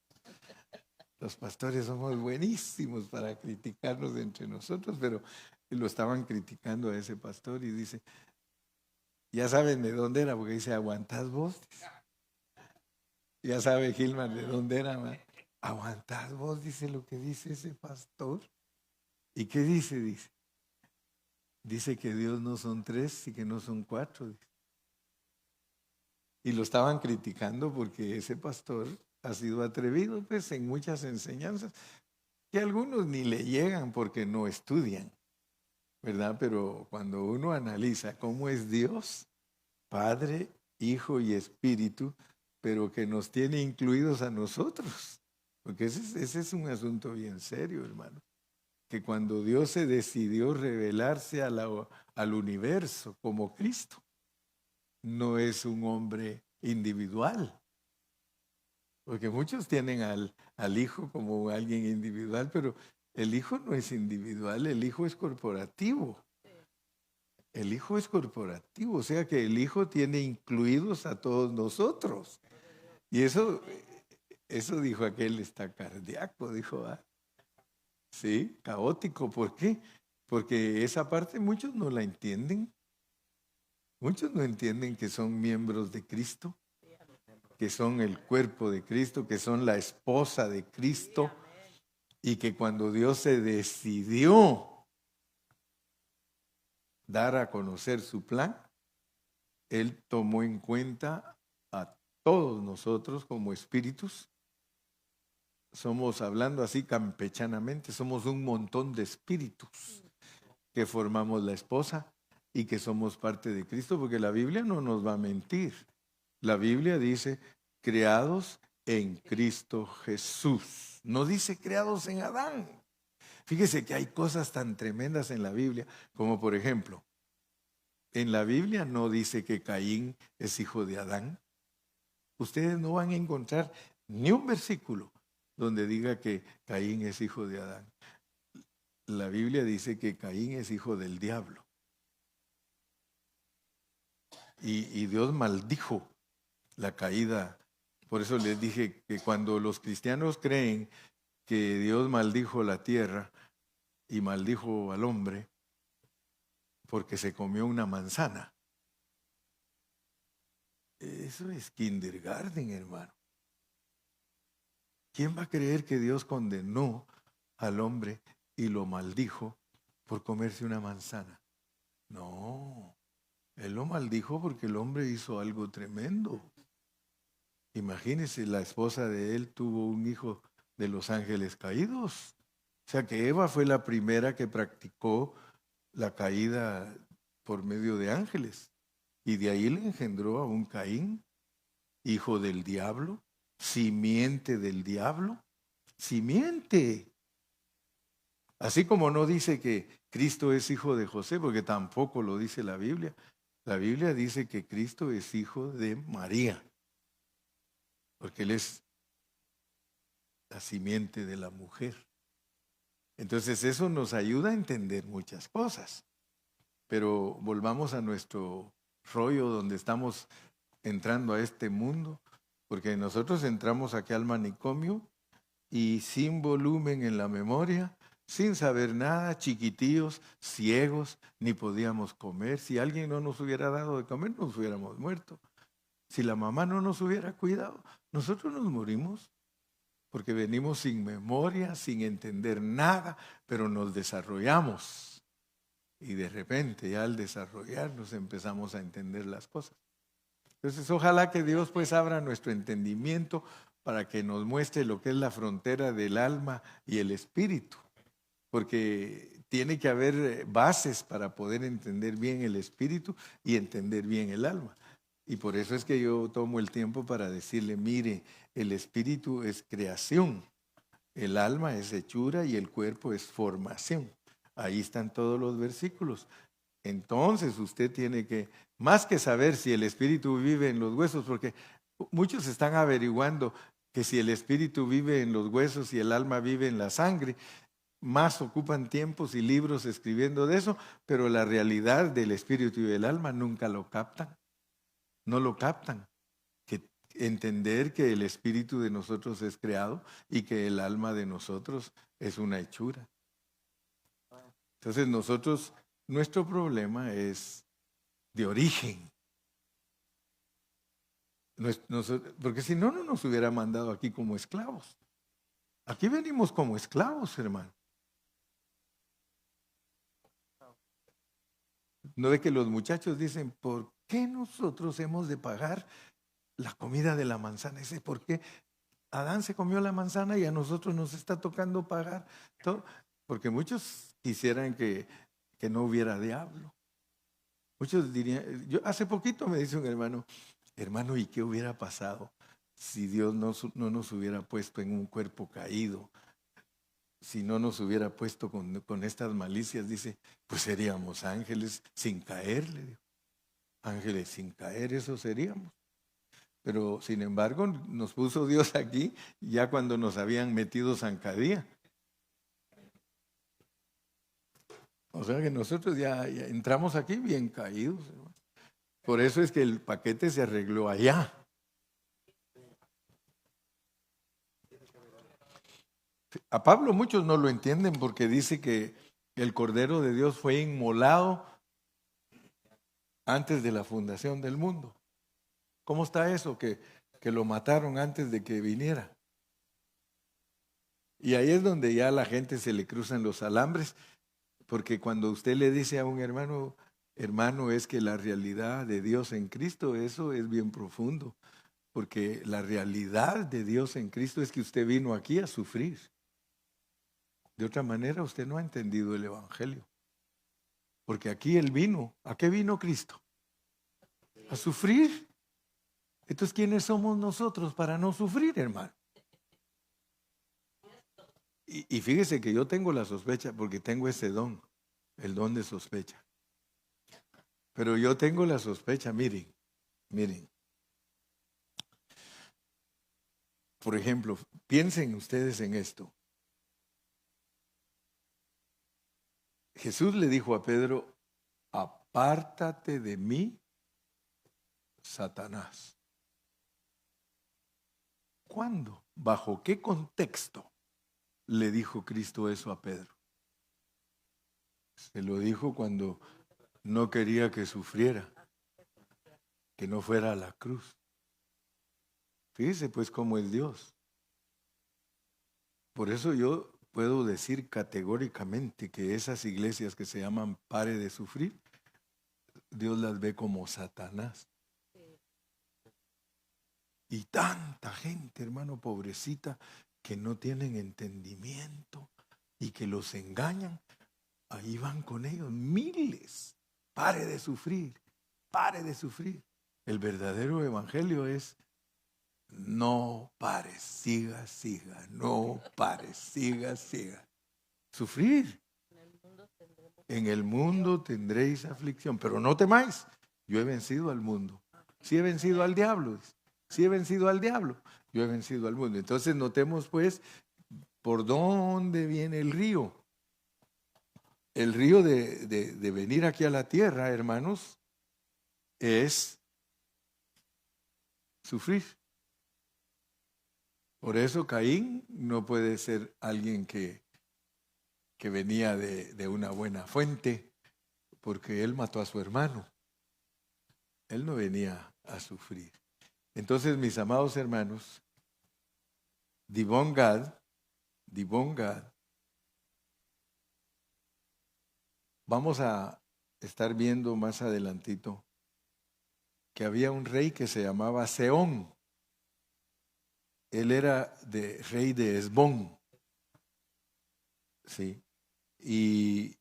Los pastores somos buenísimos para criticarnos entre nosotros, pero lo estaban criticando a ese pastor y dice, ya saben de dónde era, porque dice, aguantad vos. Ya sabe Gilman de dónde era, man. Aguantad vos, dice lo que dice ese pastor. ¿Y qué dice? Dice que Dios no son tres y que no son cuatro. Dice. Y lo estaban criticando porque ese pastor ha sido atrevido pues en muchas enseñanzas que algunos ni le llegan porque no estudian, ¿verdad? Pero cuando uno analiza cómo es Dios, Padre, Hijo y Espíritu, pero que nos tiene incluidos a nosotros, porque ese es un asunto bien serio, hermano, que cuando Dios se decidió revelarse al universo como Cristo, no es un hombre individual, porque muchos tienen al Hijo como alguien individual, pero el Hijo no es individual, el Hijo es corporativo. El Hijo es corporativo, o sea que el Hijo tiene incluidos a todos nosotros. Y eso dijo aquel, está cardíaco, dijo, sí, caótico. ¿Por qué? Porque esa parte muchos no la entienden. Muchos no entienden que son miembros de Cristo, que son el cuerpo de Cristo, que son la esposa de Cristo, y que cuando Dios se decidió dar a conocer su plan, Él tomó en cuenta a todos nosotros como espíritus. Somos, hablando así campechanamente, somos un montón de espíritus que formamos la esposa y que somos parte de Cristo, porque la Biblia no nos va a mentir. La Biblia dice, creados en Cristo Jesús. No dice creados en Adán. Fíjese que hay cosas tan tremendas en la Biblia, como por ejemplo, en la Biblia no dice que Caín es hijo de Adán. Ustedes no van a encontrar ni un versículo donde diga que Caín es hijo de Adán. La Biblia dice que Caín es hijo del diablo. Y Dios maldijo la caída. Por eso les dije que cuando los cristianos creen que Dios maldijo la tierra y maldijo al hombre porque se comió una manzana, eso es kindergarten, hermano. ¿Quién va a creer que Dios condenó al hombre y lo maldijo por comerse una manzana. No, él lo maldijo porque el hombre hizo algo tremendo. Imagínense, la esposa de él tuvo un hijo de los ángeles caídos. O sea que Eva fue la primera que practicó la caída por medio de ángeles. Y de ahí le engendró a un Caín, hijo del diablo, simiente del diablo, simiente. Así como no dice que Cristo es hijo de José, porque tampoco lo dice la Biblia. La Biblia dice que Cristo es hijo de María, porque Él es la simiente de la mujer. Entonces eso nos ayuda a entender muchas cosas. Pero volvamos a nuestro rollo donde estamos entrando a este mundo, porque nosotros entramos aquí al manicomio y sin volumen en la memoria, sin saber nada, chiquitillos, ciegos, ni podíamos comer. Si alguien no nos hubiera dado de comer, nos hubiéramos muerto. Si la mamá no nos hubiera cuidado, nosotros nos morimos, porque venimos sin memoria, sin entender nada, pero nos desarrollamos. Y de repente, ya al desarrollarnos, empezamos a entender las cosas. Entonces, ojalá que Dios pues abra nuestro entendimiento para que nos muestre lo que es la frontera del alma y el espíritu. Porque tiene que haber bases para poder entender bien el espíritu y entender bien el alma. Y por eso es que yo tomo el tiempo para decirle, mire, el espíritu es creación, el alma es hechura y el cuerpo es formación. Ahí están todos los versículos. Entonces usted tiene que, más que saber si el espíritu vive en los huesos, porque muchos están averiguando que si el espíritu vive en los huesos y el alma vive en la sangre, más ocupan tiempos y libros escribiendo de eso, pero la realidad del espíritu y del alma nunca lo captan. No lo captan. Que entender que el espíritu de nosotros es creado y que el alma de nosotros es una hechura. Entonces nuestro problema es de origen. Porque si no, no nos hubiera mandado aquí como esclavos. Aquí venimos como esclavos, hermano. No ve que los muchachos dicen, ¿por qué nosotros hemos de pagar la comida de la manzana? Dice, ¿por qué Adán se comió la manzana y a nosotros nos está tocando pagar todo? Porque muchos quisieran que no hubiera diablo. Muchos dirían, yo hace poquito me dice un hermano, ¿y qué hubiera pasado si Dios no nos hubiera puesto en un cuerpo caído? Si no nos hubiera puesto con estas malicias, dice, pues seríamos ángeles sin caer, le digo. Ángeles sin caer, eso seríamos. Pero sin embargo, nos puso Dios aquí ya cuando nos habían metido zancadilla. O sea que nosotros ya entramos aquí bien caídos, hermano. Por eso es que el paquete se arregló allá. A Pablo muchos no lo entienden porque dice que el Cordero de Dios fue inmolado antes de la fundación del mundo. ¿Cómo está eso? Que lo mataron antes de que viniera. Y ahí es donde ya a la gente se le cruzan los alambres, porque cuando usted le dice a un hermano, es que la realidad de Dios en Cristo, eso es bien profundo, porque la realidad de Dios en Cristo es que usted vino aquí a sufrir. De otra manera, usted no ha entendido el Evangelio. Porque aquí Él vino. ¿A qué vino Cristo? A sufrir. Entonces, ¿quiénes somos nosotros para no sufrir, hermano? Y fíjese que yo tengo la sospecha, porque tengo ese don, el don de sospecha. Pero yo tengo la sospecha, miren. Por ejemplo, piensen ustedes en esto. Jesús le dijo a Pedro, apártate de mí, Satanás. ¿Cuándo? ¿Bajo qué contexto le dijo Cristo eso a Pedro? Se lo dijo cuando no quería que sufriera, que no fuera a la cruz. Fíjese pues cómo es Dios. Por eso yo puedo decir categóricamente que esas iglesias que se llaman Pare de Sufrir, Dios las ve como Satanás. Y tanta gente, hermano, pobrecita, que no tienen entendimiento y que los engañan, ahí van con ellos, miles. Pare de sufrir, pare de sufrir. El verdadero evangelio es: no pares, siga, siga, no pares, siga, siga. Sufrir. En el mundo tendréis aflicción, pero no temáis, yo he vencido al mundo. Sí he vencido al diablo, sí he vencido al diablo, yo he vencido al mundo. Entonces notemos pues por dónde viene el río. El río de venir aquí a la tierra, hermanos, es sufrir. Por eso Caín no puede ser alguien que venía de una buena fuente, porque él mató a su hermano. Él no venía a sufrir. Entonces, mis amados hermanos, Dibón Gad, vamos a estar viendo más adelantito que había un rey que se llamaba Seón. Él era rey de Esbón. Sí. Y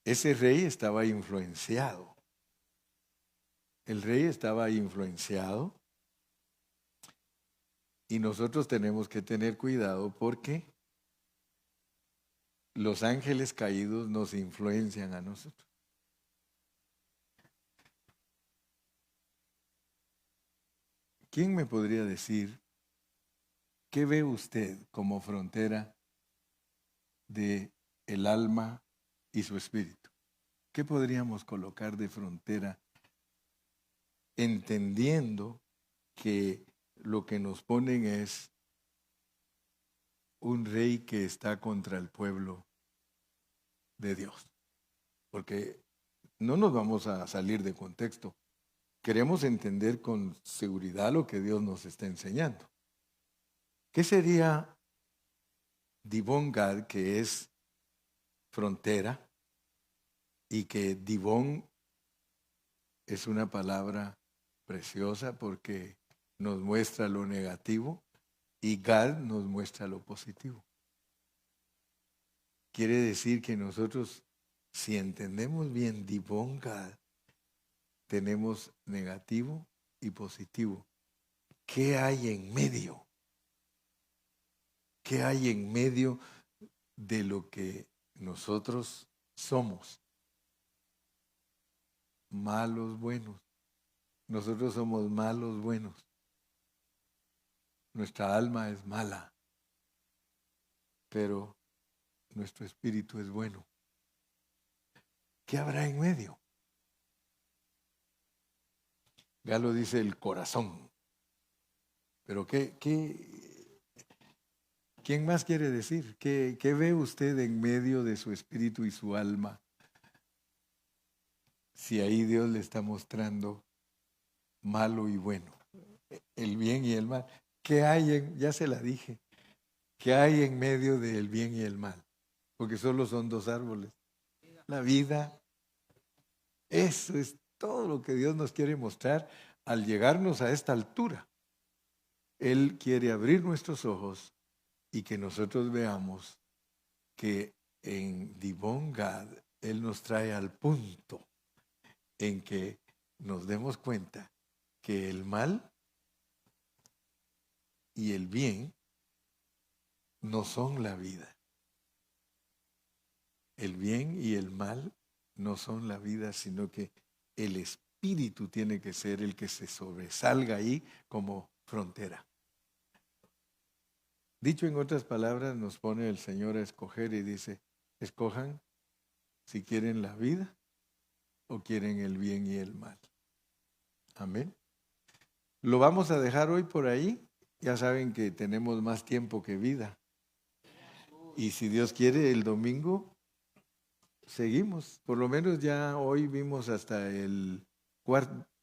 ese rey estaba influenciado. El rey estaba influenciado. Y nosotros tenemos que tener cuidado porque los ángeles caídos nos influencian a nosotros. ¿Quién me podría decir qué ve usted como frontera de el alma y su espíritu? ¿Qué podríamos colocar de frontera entendiendo que lo que nos ponen es un rey que está contra el pueblo de Dios? Porque no nos vamos a salir de contexto. Queremos entender con seguridad lo que Dios nos está enseñando. ¿Qué sería Dibón Gad, que es frontera, y que Dibón es una palabra preciosa porque nos muestra lo negativo y Gad nos muestra lo positivo? Quiere decir que nosotros, si entendemos bien Dibón Gad, tenemos negativo y positivo. ¿Qué hay en medio? ¿Qué hay en medio de lo que nosotros somos? Malos, buenos. Nosotros somos malos, buenos. Nuestra alma es mala, pero nuestro espíritu es bueno. ¿Qué habrá en medio? Galo dice el corazón. Pero ¿quién más quiere decir? ¿Qué ve usted en medio de su espíritu y su alma? Si ahí Dios le está mostrando malo y bueno, el bien y el mal. ¿Qué hay ya se la dije, qué hay en medio del bien y el mal? Porque solo son dos árboles. La vida. Eso es todo lo que Dios nos quiere mostrar al llegarnos a esta altura. Él quiere abrir nuestros ojos y que nosotros veamos que en Dibón Gad Él nos trae al punto en que nos demos cuenta que el mal y el bien no son la vida. El bien y el mal no son la vida, sino que el espíritu tiene que ser el que se sobresalga ahí como frontera. Dicho en otras palabras, nos pone el Señor a escoger y dice: escojan si quieren la vida o quieren el bien y el mal. Amén. Lo vamos a dejar hoy por ahí. Ya saben que tenemos más tiempo que vida. Y si Dios quiere, el domingo seguimos. Por lo menos ya hoy vimos hasta el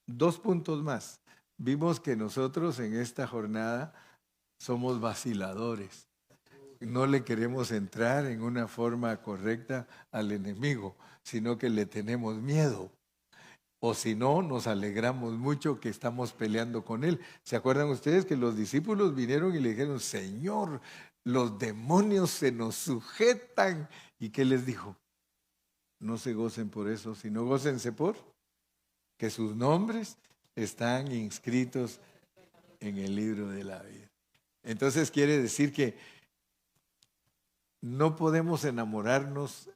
2 puntos más. Vimos que nosotros en esta jornada somos vaciladores. no le queremos entrar en una forma correcta al enemigo, sino que le tenemos miedo. O si no, nos alegramos mucho que estamos peleando con él. ¿Se acuerdan ustedes que los discípulos vinieron y le dijeron, Señor, los demonios se nos sujetan? ¿Y qué les dijo? No se gocen por eso, sino gócense por que sus nombres están inscritos en el libro de la vida. Entonces quiere decir que no podemos enamorarnos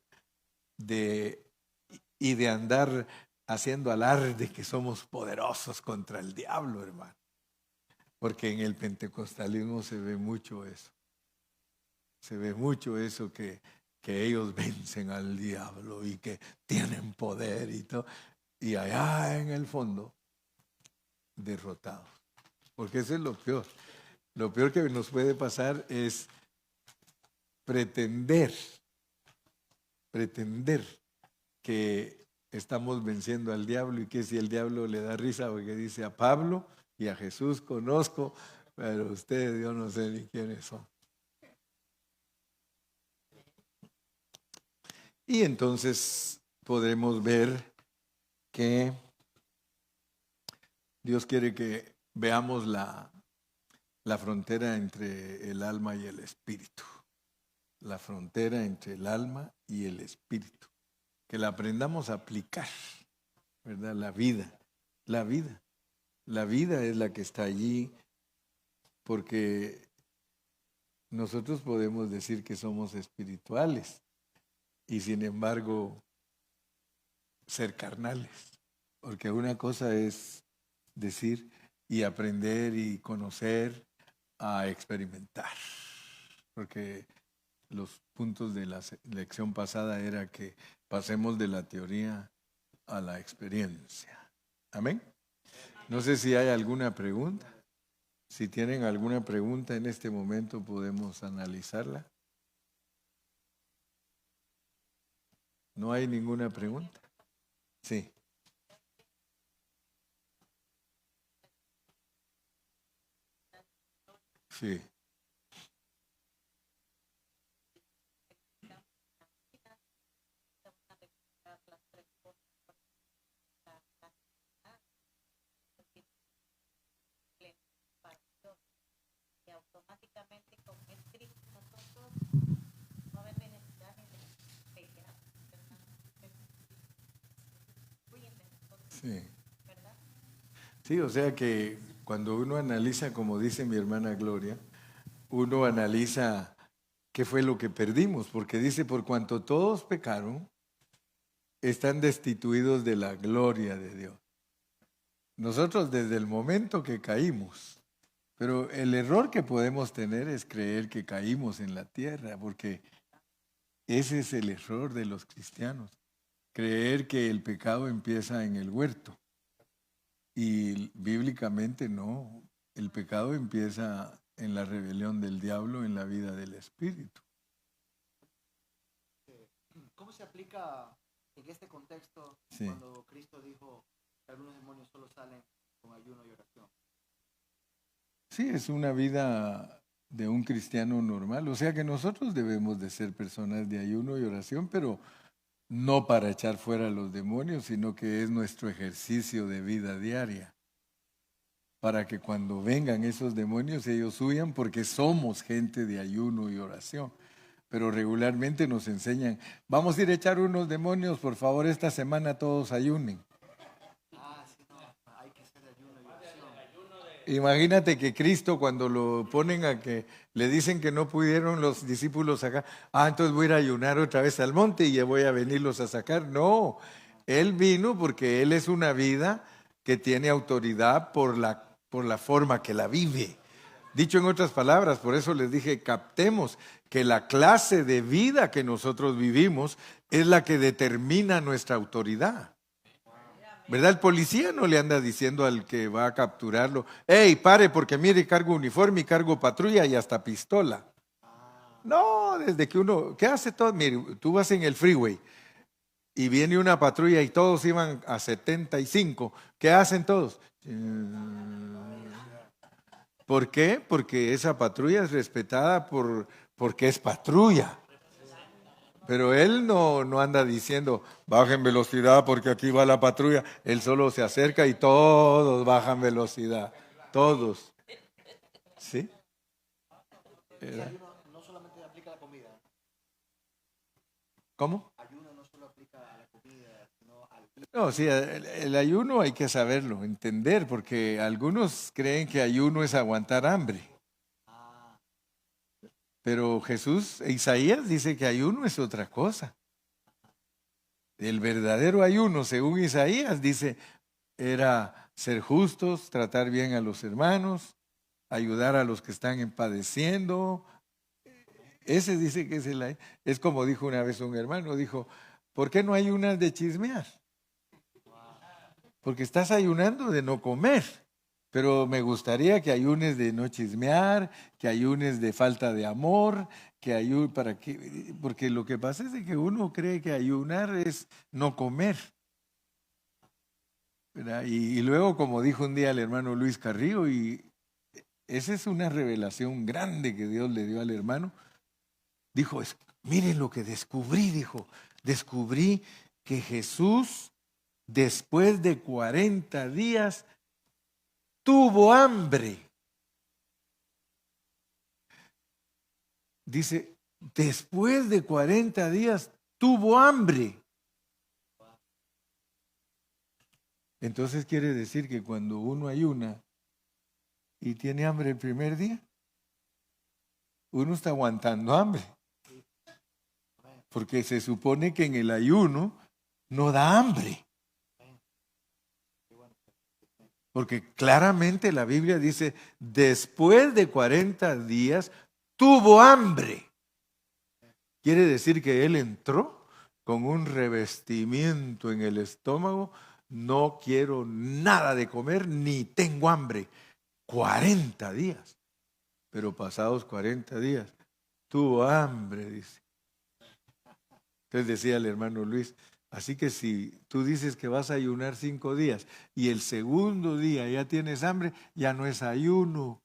y de andar haciendo alarde que somos poderosos contra el diablo, hermano. Porque en el pentecostalismo se ve mucho eso. Se ve mucho eso que ellos vencen al diablo y que tienen poder y todo. Y allá en el fondo, derrotados. Porque eso es lo peor. Lo peor que nos puede pasar es pretender que estamos venciendo al diablo y que si el diablo le da risa porque dice a Pablo y a Jesús conozco, pero ustedes yo no sé ni quiénes son. Y entonces podremos ver que Dios quiere que veamos la frontera entre el alma y el espíritu. La frontera entre el alma y el espíritu. Que la aprendamos a aplicar, ¿verdad? La vida. La vida es la que está allí, porque nosotros podemos decir que somos espirituales y sin embargo ser carnales. Porque una cosa es decir y aprender y conocer a experimentar. Porque los puntos de la lección pasada era que pasemos de la teoría a la experiencia. Amén. No sé si hay alguna pregunta. Si tienen alguna pregunta en este momento podemos analizarla. ¿No hay ninguna pregunta? Sí. Sí. Sí. Sí, o sea que cuando uno analiza, como dice mi hermana Gloria, uno analiza qué fue lo que perdimos, porque dice, por cuanto todos pecaron, están destituidos de la gloria de Dios. Nosotros desde el momento que caímos, pero el error que podemos tener es creer que caímos en la tierra, porque ese es el error de los cristianos, creer que el pecado empieza en el huerto. Y bíblicamente no, el pecado empieza en la rebelión del diablo en la vida del espíritu. ¿Cómo se aplica en este contexto cuando Cristo dijo que algunos demonios solo salen con ayuno y oración? Sí, es una vida de un cristiano normal, o sea que nosotros debemos de ser personas de ayuno y oración, pero no para echar fuera a los demonios, sino que es nuestro ejercicio de vida diaria. Para que cuando vengan esos demonios ellos huyan porque somos gente de ayuno y oración. Pero regularmente nos enseñan, vamos a ir a echar unos demonios, por favor esta semana todos ayunen. Hay que hacer ayuno y oración. Imagínate que Cristo cuando lo ponen a que le dicen que no pudieron los discípulos acá, entonces voy a ir a ayunar otra vez al monte y ya voy a venirlos a sacar. No, Él vino porque Él es una vida que tiene autoridad por la forma que la vive. Dicho en otras palabras, por eso les dije, captemos que la clase de vida que nosotros vivimos es la que determina nuestra autoridad. ¿Verdad? El policía no le anda diciendo al que va a capturarlo, hey, pare porque mire, cargo uniforme y cargo patrulla y hasta pistola. No, desde que uno, ¿qué hace todo? Mire, tú vas en el freeway y viene una patrulla y todos iban a 75. ¿Qué hacen todos? ¿Por qué? Porque esa patrulla es respetada por porque es patrulla. Pero él no anda diciendo, bajen velocidad porque aquí va la patrulla. Él solo se acerca y todos bajan velocidad. Todos. ¿Sí? El ayuno no solamente aplica a la comida. ¿Cómo? Ayuno no solo aplica a la comida, sino al... No, sí, el ayuno hay que saberlo, entender, porque algunos creen que ayuno es aguantar hambre. Pero Jesús, Isaías dice que ayuno es otra cosa. El verdadero ayuno, según Isaías, dice, era ser justos, tratar bien a los hermanos, ayudar a los que están padeciendo. Ese dice que es como dijo una vez un hermano, dijo, ¿por qué no ayunas de chismear? Porque estás ayunando de no comer. Pero me gustaría que ayunes de no chismear, que ayunes de falta de amor, porque lo que pasa es de que uno cree que ayunar es no comer. Y luego, como dijo un día el hermano Luis Carrillo, y esa es una revelación grande que Dios le dio al hermano, dijo, miren lo que descubrí, dijo, descubrí que Jesús, después de 40 días, tuvo hambre. Dice, después de 40 días tuvo hambre. Entonces quiere decir que cuando uno ayuna y tiene hambre el primer día, uno está aguantando hambre. Porque se supone que en el ayuno no da hambre. Porque claramente la Biblia dice, después de 40 días tuvo hambre. Quiere decir que él entró con un revestimiento en el estómago. No quiero nada de comer ni tengo hambre. 40 días. Pero pasados 40 días tuvo hambre, dice. Entonces decía el hermano Luis, así que si tú dices que vas a ayunar 5 días y el segundo día ya tienes hambre, ya no es ayuno.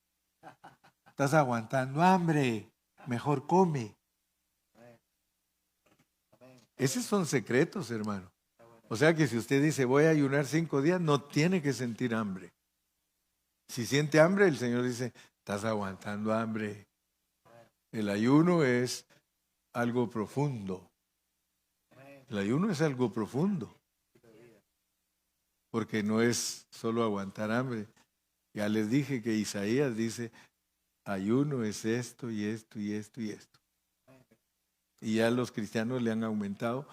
Estás aguantando hambre. Mejor come. Esos son secretos, hermano. O sea que si usted dice voy a ayunar 5 días, no tiene que sentir hambre. Si siente hambre, el Señor dice, estás aguantando hambre. El ayuno es algo profundo. El ayuno es algo profundo. Porque no es solo aguantar hambre. Ya les dije que Isaías dice, ayuno es esto y esto y esto y esto. Y ya los cristianos le han aumentado.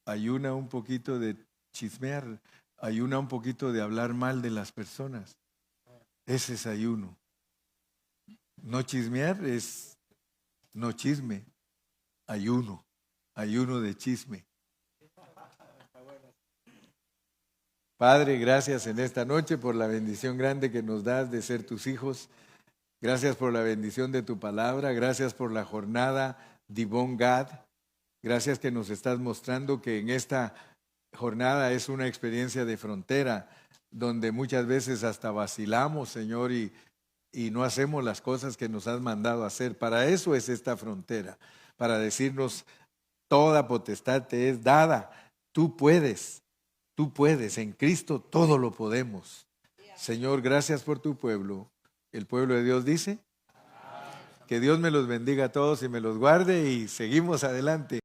Ayuna un poquito de chismear, ayuna un poquito de hablar mal de las personas. Ese es ayuno. No chismear es no chisme, ayuno de chisme. Padre, gracias en esta noche por la bendición grande que nos das de ser tus hijos. Gracias por la bendición de tu palabra. Gracias por la jornada Divón Gad. Gracias que nos estás mostrando que en esta jornada es una experiencia de frontera, donde muchas veces hasta vacilamos, Señor, y no hacemos las cosas que nos has mandado hacer. Para eso es esta frontera, para decirnos, toda potestad te es dada. Tú puedes, en Cristo todo lo podemos. Señor, gracias por tu pueblo. El pueblo de Dios dice, que Dios me los bendiga a todos y me los guarde y seguimos adelante.